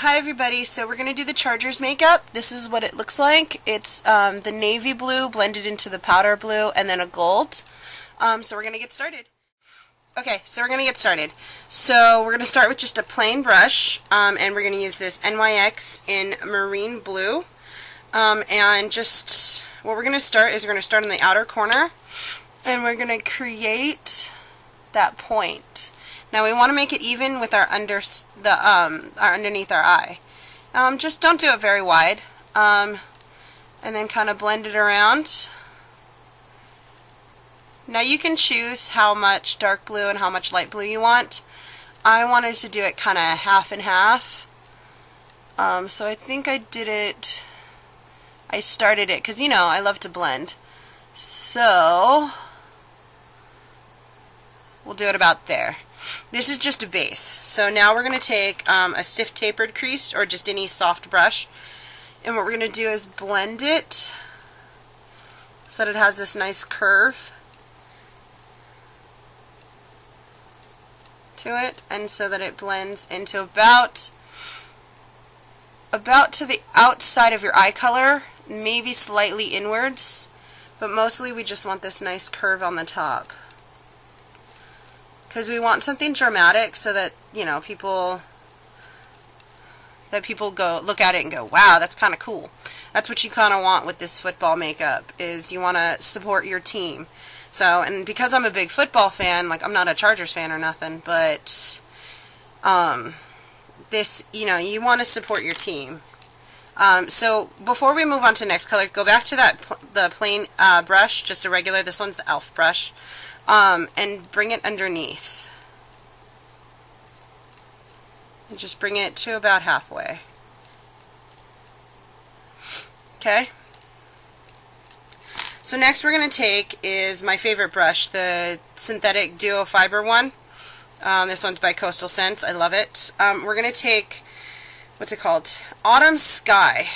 Hi everybody, so we're going to do the Chargers makeup. This is what it looks like. It's the navy blue blended into the powder blue and then a gold. So we're going to get started. Okay, so we're going to get started. So we're going to start with just a plain brush, and we're going to use this NYX in marine blue. And just what we're going to start is we're going to start in the outer corner, and we're going to create that point. Now we want to make it even with our underneath our eye. Just don't do it very wide, and then kind of blend it around. Now you can choose how much dark blue and how much light blue you want. I wanted to do it kind of half and half, so I think I started it because, you know, I love to blend. So we'll do it about there. This is just a base. So now we're going to take a stiff tapered crease or just any soft brush, and what we're going to do is blend it so that it has this nice curve to it, and so that it blends into about to the outside of your eye color, maybe slightly inwards, but mostly we just want this nice curve on the top. Because we want something dramatic so that, you know, people go look at it and go, wow, that's kind of cool. That's what you kind of want with this football makeup, is you want to support your team. So, and because I'm a big football fan, like I'm not a Chargers fan or nothing, but this, you know, you want to support your team. So before we move on to the next color, go back to the plain brush, just a regular, this one's the e.l.f. brush. And bring it underneath. And just bring it to about halfway. Okay? So next we're going to take is my favorite brush, the synthetic duo fiber one. This one's by Coastal Scents. I love it. We're going to take, what's it called? Autumn Sky.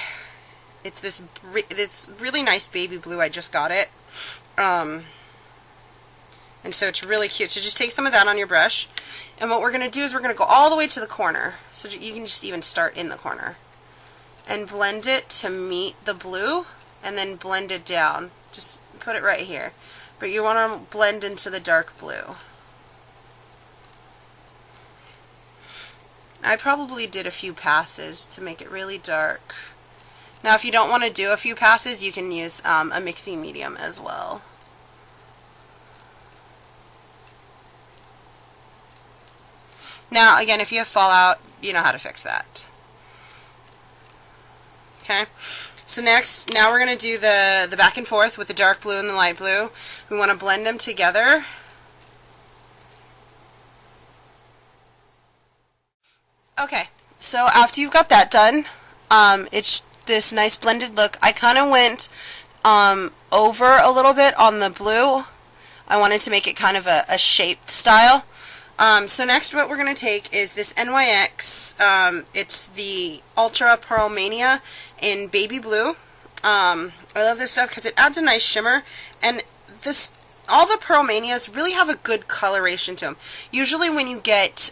It's this really nice baby blue. I just got it. And so it's really cute. So just take some of that on your brush. And what we're going to do is we're going to go all the way to the corner. So you can just even start in the corner. And blend it to meet the blue. And then blend it down. Just put it right here. But you want to blend into the dark blue. I probably did a few passes to make it really dark. Now if you don't want to do a few passes, you can use a mixing medium as well. Now, again, if you have fallout, you know how to fix that. Okay? So next, now we're going to do the back and forth with the dark blue and the light blue. We want to blend them together. Okay, so after you've got that done, it's this nice blended look. I kind of went over a little bit on the blue. I wanted to make it kind of a shaped style. So next what we're going to take is this NYX, it's the Ultra Pearl Mania in baby blue. I love this stuff because it adds a nice shimmer, and all the Pearl Manias really have a good coloration to them. Usually when you get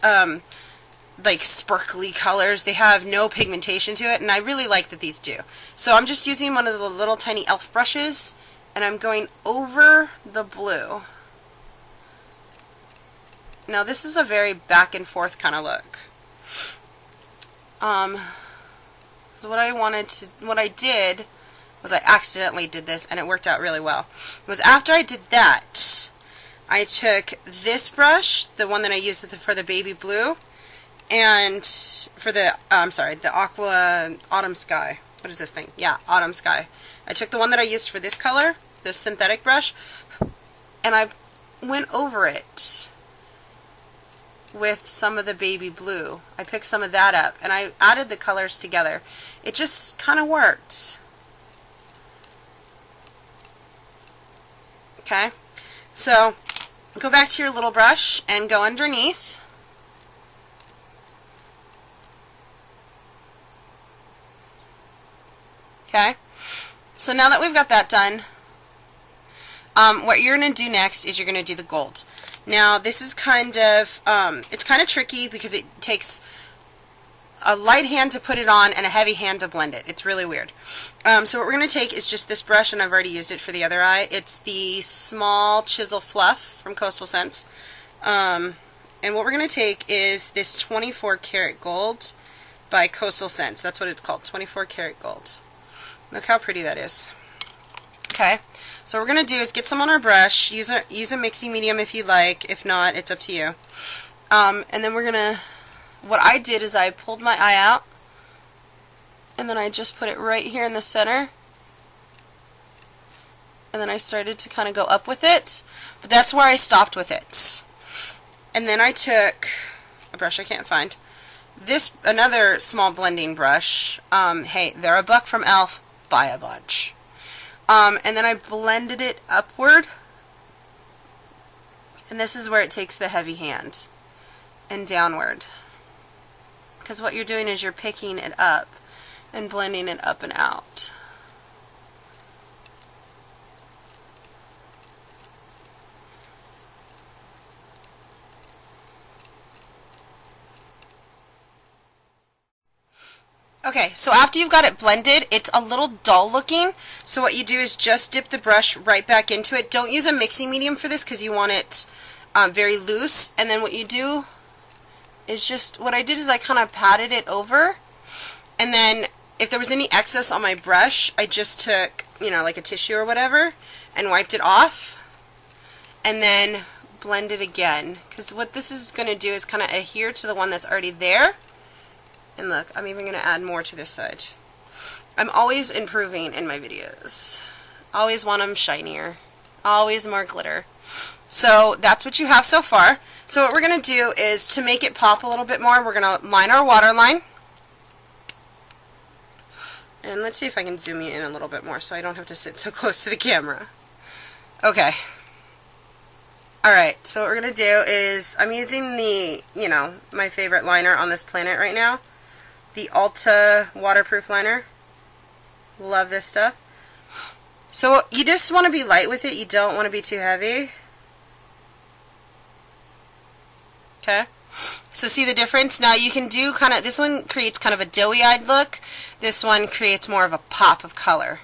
like sparkly colors, they have no pigmentation to it, and I really like that these do. So I'm just using one of the little tiny e.l.f. brushes, and I'm going over the blue. Now this is a very back and forth kind of look. So what I did was I accidentally did this, and it worked out really well. It was after I did that, I took this brush, the one that I used for the baby blue, and for the the Aqua Autumn Sky. What is this thing? Yeah, Autumn Sky. I took the one that I used for this color, this synthetic brush, and I went over it with some of the baby blue. I picked some of that up, and I added the colors together. It just kind of worked. Okay, so go back to your little brush and go underneath. Okay, so now that we've got that done, what you're going to do next is you're going to do the gold. Now this is kind of, it's kind of tricky because it takes a light hand to put it on and a heavy hand to blend it. It's really weird. So what we're going to take is just this brush, and I've already used it for the other eye. It's the Small Chisel Fluff from Coastal Scents. And what we're going to take is this 24 Karat Gold by Coastal Scents. That's what it's called, 24 Karat Gold. Look how pretty that is. Okay, so what we're going to do is get some on our brush. Use a mixing medium if you like. If not, it's up to you. And then we're going to, what I did is I pulled my eye out, and then I just put it right here in the center. And then I started to kind of go up with it, but that's where I stopped with it. And then I took a brush I can't find. Another small blending brush. Hey, they're $1 from Elf. Buy a bunch. And then I blended it upward. And this is where it takes the heavy hand. And downward. Because what you're doing is you're picking it up and blending it up and out. Okay, so after you've got it blended, it's a little dull looking, so what you do is just dip the brush right back into it. Don't use a mixing medium for this because you want it very loose, and then what you do is just, what I did is I kind of patted it over, and then if there was any excess on my brush, I just took, you know, like a tissue or whatever, and wiped it off, and then blend it again, because what this is going to do is kind of adhere to the one that's already there. And look, I'm even going to add more to this side. I'm always improving in my videos. Always want them shinier. Always more glitter. So that's what you have so far. So what we're going to do is, to make it pop a little bit more, we're going to line our waterline. And let's see if I can zoom you in a little bit more so I don't have to sit so close to the camera. Okay. Alright, so what we're going to do is, I'm using the, you know, my favorite liner on this planet right now. The Ulta waterproof liner. Love this stuff. So you just want to be light with it. You don't want to be too heavy. Okay. So see the difference? Now you can do kind of, this one creates kind of a doughy-eyed look. This one creates more of a pop of color.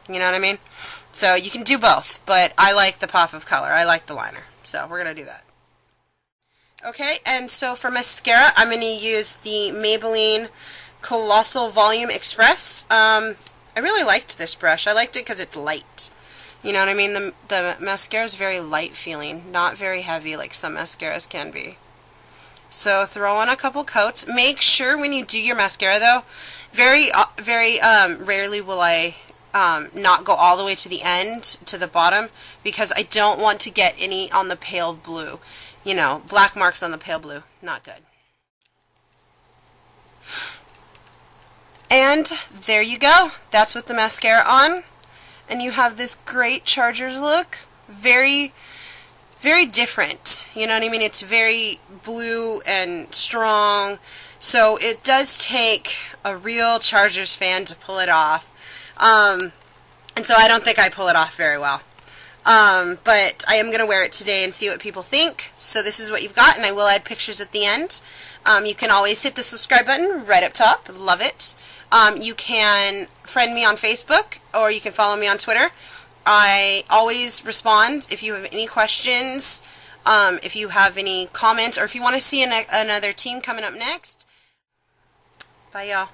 You know what I mean? So you can do both, but I like the pop of color. I like the liner. So we're going to do that. Okay, and so for mascara, I'm going to use the Maybelline Colossal Volume Express. I really liked this brush. I liked it because it's light. You know what I mean? The mascara is very light feeling, not very heavy like some mascaras can be. So throw on a couple coats. Make sure when you do your mascara though, very rarely will I not go all the way to the end, to the bottom, because I don't want to get any on the pale blue. You know, black marks on the pale blue. Not good. And there you go. That's with the mascara on. And you have this great Chargers look. Very, very different. You know what I mean? It's very blue and strong. So it does take a real Chargers fan to pull it off. And so I don't think I pull it off very well. But I am going to wear it today and see what people think. So this is what you've got, and I will add pictures at the end. You can always hit the subscribe button right up top. Love it. You can friend me on Facebook, or you can follow me on Twitter. I always respond if you have any questions, if you have any comments, or if you want to see another team coming up next. Bye, y'all.